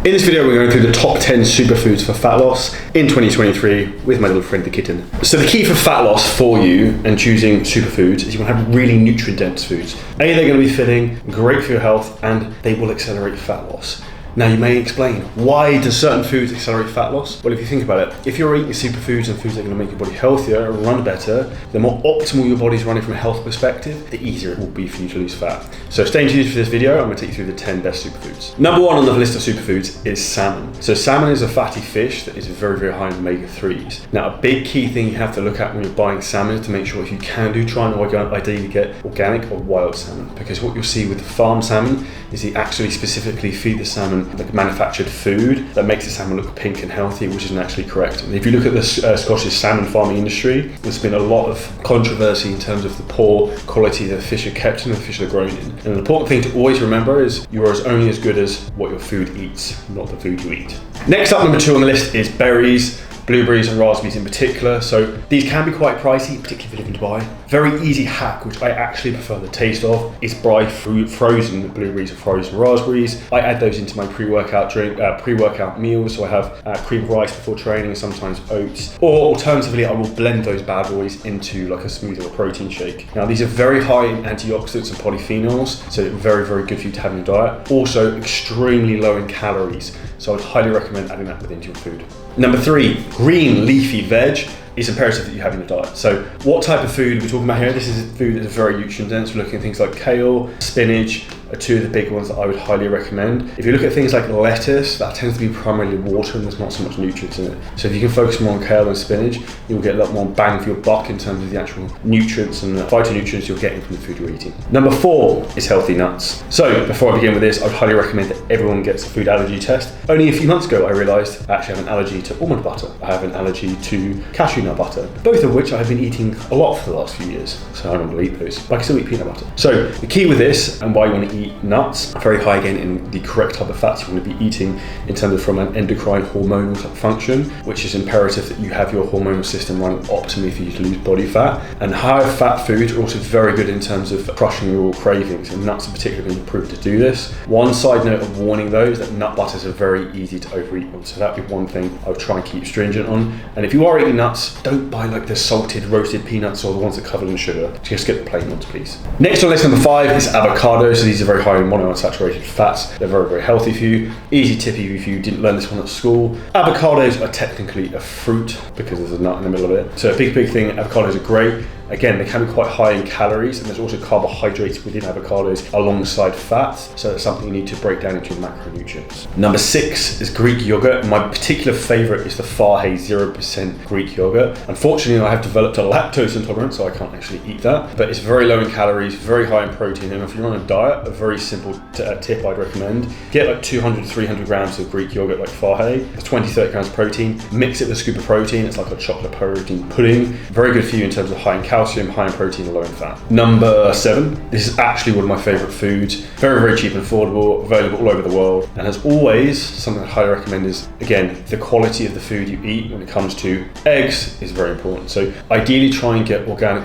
In this video, we're going through the top 10 superfoods for fat loss in 2023 with my little friend the kitten. So the key for fat loss for you and choosing superfoods is you want to have really nutrient-dense foods. A, they're going to be filling, great for your health, and they will accelerate fat loss. Now you may explain, why do certain foods accelerate fat loss? Well, if you think about it, if you're eating superfoods and foods that are going to make your body healthier and run better, the more optimal your body's running from a health perspective, the easier it will be for you to lose fat. So stay tuned for this video, I'm going to take you through the 10 best superfoods. Number one on the list of superfoods is salmon. So salmon is a fatty fish that is very, very high in omega-3s. Now a big key thing you have to look at when you're buying salmon is to make sure if you can do, try and ideally get organic or wild salmon, because what you'll see with the farm salmon is they actually specifically feed the salmon like manufactured food that makes the salmon look pink and healthy, which isn't actually correct. And if you look at the Scottish salmon farming industry, there's been a lot of controversy in terms of the poor quality that the fish are kept and the fish are grown in. And the important thing to always remember is you are only as good as what your food eats, not the food you eat. Next up, number two on the list is berries. Blueberries and raspberries in particular. So these can be quite pricey, particularly if you live in Dubai. Very easy hack, which I actually prefer the taste of, is buy frozen blueberries or frozen raspberries. I add those into my pre-workout drink, pre-workout meals. So I have cream of rice before training, sometimes oats. Or alternatively, I will blend those bad boys into like a smoothie or protein shake. Now these are very high in antioxidants and polyphenols, so very, very good for you to have in your diet. Also extremely low in calories. So I would highly recommend adding that within your food. Number three, green leafy veg is imperative that you have in your diet. So what type of food are we talking about here? This is food that's very nutrient dense. We're looking at things like kale, spinach, are two of the big ones that I would highly recommend. If you look at things like lettuce, that tends to be primarily water and there's not so much nutrients in it. So if you can focus more on kale and spinach, you'll get a lot more bang for your buck in terms of the actual nutrients and the phytonutrients you're getting from the food you're eating. Number four is healthy nuts. So before I begin with this, I would highly recommend that everyone gets a food allergy test. Only a few months ago, I realized I actually have an allergy to almond butter. I have an allergy to cashew nut butter, both of which I've been eating a lot for the last few years. So I don't really eat those, but I can still eat peanut butter. So the key with this and why you want to eat nuts, very high again in the correct type of fats you want to be eating in terms of from an endocrine hormonal type function, which is imperative that you have your hormonal system running optimally for you to lose body fat. And higher fat foods are also very good in terms of crushing your cravings, and nuts are particularly improved to do this. One side note of warning though is that nut butters are very easy to overeat on, so that'd be one thing I would try and keep stringent on. And if you are eating nuts, don't buy like the salted roasted peanuts or the ones that are covered in sugar. Just get the plain ones, please. Next on list number five is avocados. So these are very high in monounsaturated fats. They're very, very healthy for you. Easy tip if you didn't learn this one at school. Avocados are technically a fruit because there's a nut in the middle of it. So a big thing, avocados are great. Again, they can be quite high in calories, and there's also carbohydrates within avocados alongside fats, so that's something you need to break down into your macronutrients. Number six is Greek yogurt. My particular favorite is the Fahey 0% Greek yogurt. Unfortunately, I have developed a lactose intolerance, so I can't actually eat that, but it's very low in calories, very high in protein, and if you're on a diet, a very simple tip I'd recommend, get like 200 to 300 grams of Greek yogurt like Fahey, 20-30 grams of protein, mix it with a scoop of protein. It's like a chocolate protein pudding, very good for you in terms of high in calcium, high in protein, and low in fat. Number seven, this is actually one of my favorite foods. Very, very cheap and affordable, available all over the world. And as always, something I highly recommend is, again, the quality of the food you eat when it comes to eggs is very important. So ideally try and get organic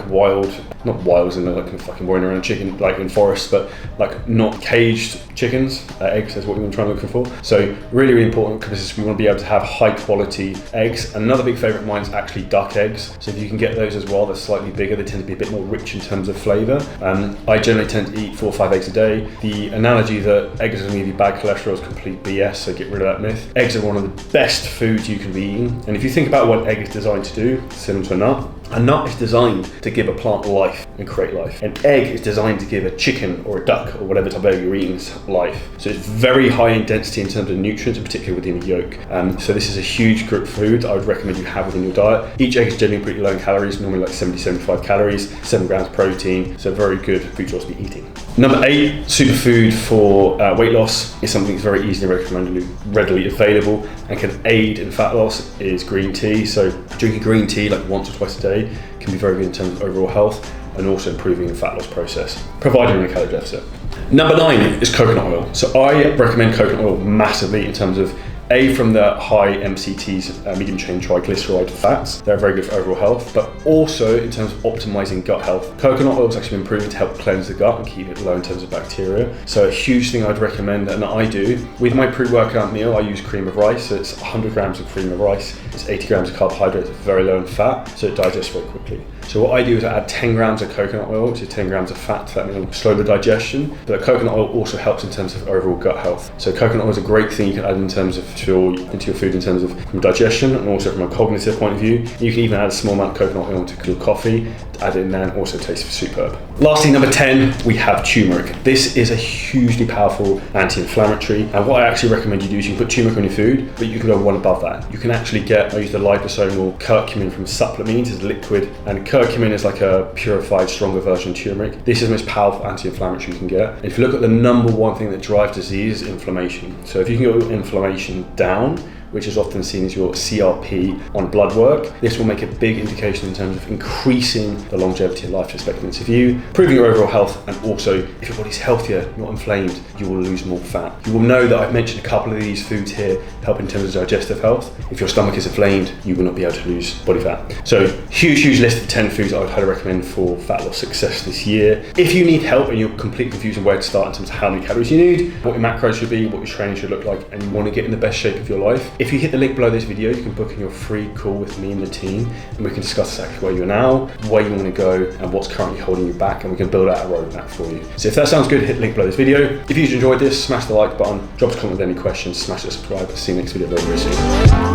not wild as in like fucking running around chicken, like in forests, but like not caged chickens. Eggs is what you want to try and look for. So really, really important because we want to be able to have high quality eggs. Another big favorite of mine is actually duck eggs. So if you can get those as well, they're slightly bigger. They tend to be a bit more rich in terms of flavor. I generally tend to eat 4 or 5 eggs a day. The analogy that eggs are going to give you bad cholesterol is complete BS, so get rid of that myth. Eggs are one of the best foods you can be eating. And if you think about what egg is designed to do, similar to a nut, a nut is designed to give a plant life and create life. An egg is designed to give a chicken or a duck or whatever type of egg you're eating life. So it's very high in density in terms of nutrients, and particularly within the yolk. So this is a huge group of food I would recommend you have within your diet. Each egg is generally pretty low in calories, normally like 70-75 calories, 7 grams of protein, so very good food source to be eating. Number 8, superfood for weight loss is something that's very easily recommended, readily available, and can aid in fat loss is green tea. So drinking green tea like once or twice a day can be very good in terms of overall health and also improving the fat loss process, provided you're in a calorie deficit. Number 9 is coconut oil. So I recommend coconut oil massively in terms of A, from the high MCTs, medium chain triglyceride fats. They're very good for overall health, but also in terms of optimizing gut health. Coconut oil has actually been proven to help cleanse the gut and keep it low in terms of bacteria. So a huge thing I'd recommend, and I do, with my pre-workout meal, I use cream of rice. So it's 100 grams of cream of rice. It's 80 grams of carbohydrates, very low in fat, so it digests very quickly. So what I do is I add 10 grams of coconut oil, which is 10 grams of fat to that meal, slow the digestion. But coconut oil also helps in terms of overall gut health. So coconut oil is a great thing you can add in terms of into your food in terms of from digestion and also from a cognitive point of view. You can even add a small amount of coconut oil to your coffee, add it in there, and also tastes superb. Lastly, number 10, we have turmeric. This is a hugely powerful anti-inflammatory, and what I actually recommend you do is you can put turmeric on your food, but you can go one above that. You can actually I use the liposomal curcumin from supplement means it's liquid, and curcumin is like a purified, stronger version of turmeric. This is the most powerful anti-inflammatory you can get. And if you look at the number one thing that drives disease, inflammation. So if you can get your inflammation down, which is often seen as your CRP on blood work, this will make a big indication in terms of increasing the longevity of life expectancy of you, improving your overall health, and also if your body's healthier, not inflamed, you will lose more fat. You will know that I've mentioned a couple of these foods here help in terms of digestive health. If your stomach is inflamed, you will not be able to lose body fat. So huge list of 10 foods I would highly recommend for fat loss success this year. If you need help and you're completely confused on where to start in terms of how many calories you need, what your macros should be, what your training should look like, and you want to get in the best shape of your life, if you hit the link below this video, you can book in your free call with me and the team, and we can discuss exactly where you are now, where you want to go, and what's currently holding you back, and we can build out a roadmap for you. So if that sounds good, hit the link below this video. If you enjoyed this, smash the like button, drop us a comment with any questions, smash the subscribe. See you next video very soon.